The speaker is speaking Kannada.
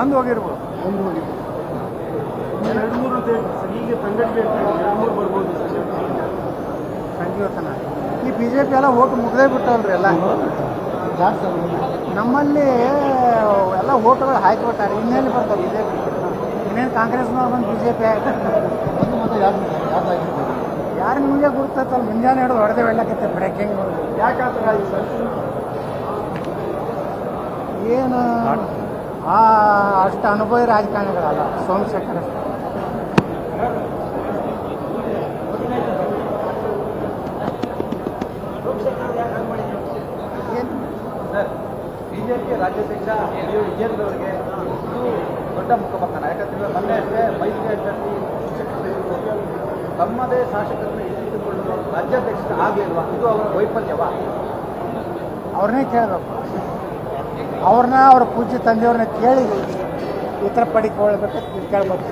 ಒಂದು ಹೋಗಿರ್ಬೋದು. ಎರಡು ಮೂರು ಹೀಗೆ ಸಂಘಟನೆ ಎರಡು ಮೂರು ಬರ್ಬೋದು ಸಂಜೀವತನ. ಈ ಬಿ ಜೆ ಪಿ ಎಲ್ಲ ಓಟ್ ಮುಗ್ದೇ ಬಿಟ್ಟವಲ್ರಿ ಎಲ್ಲ. ನಮ್ಮಲ್ಲಿ ಎಲ್ಲ ಓಟ್ಗಳು ಹಾಕಿಬಿಟ್ಟಾರೆ. ಇನ್ನೆಲ್ಲಿ ಬರ್ತಾರೆ ಬಿ ಜೆ ಪಿ? ಇನ್ನೇನು ಕಾಂಗ್ರೆಸ್ನವ್ರು ಬಂದು ಬಿ ಜೆ ಪಿ ಯಾರು ನಿಮಗೆ ಗುರ್ತೈತಲ್ಲ. ಮುಂಜಾನೆ ಹಿಡಿದು ಹೊಡೆದೇ ಬೆಳ್ಳಕತ್ತೆ ಬ್ರೇಕಿಂಗ್. ಯಾಕಾಗ್ತದೆ ಸರ್? ಏನು ಅಷ್ಟು ಅನುಭವಿ ರಾಜಕಾರಣಿಗಳಲ್ಲ. ಸೋಮಶೇಖರ್ ಸರ್, ಬಿಜೆಪಿ ರಾಜ್ಯಾಧ್ಯಕ್ಷ ವಿಜೇಂದ್ರ ಅವರಿಗೆ ಇದು ದೊಡ್ಡ ಮುಖಪಕ್ಕನ. ಯಾಕಂತಂದ್ರೆ ಮೊನ್ನೆ ಅಷ್ಟೇ ಮೈತ್ರಿ ಅಭ್ಯರ್ಥಿ ತಮ್ಮದೇ ಶಾಸಕರನ್ನು ಎದುರಿಸಿಕೊಳ್ಳಲು ರಾಜ್ಯಾಧ್ಯಕ್ಷ ಆಗಲಿಲ್ವಾ? ಇದು ಅವರ ವೈಫಲ್ಯವಾ? ಅವ್ರನ್ನೇ ಕೇಳಬೇಕು. ಅವ್ರ ಪೂಜ್ಯ ತಂದೆಯವ್ರನ್ನ ಕೇಳಿ ಉತ್ತರ ಪಡಿಕೊಳ್ಬೇಕು, ಕೇಳ್ಬೇಕು.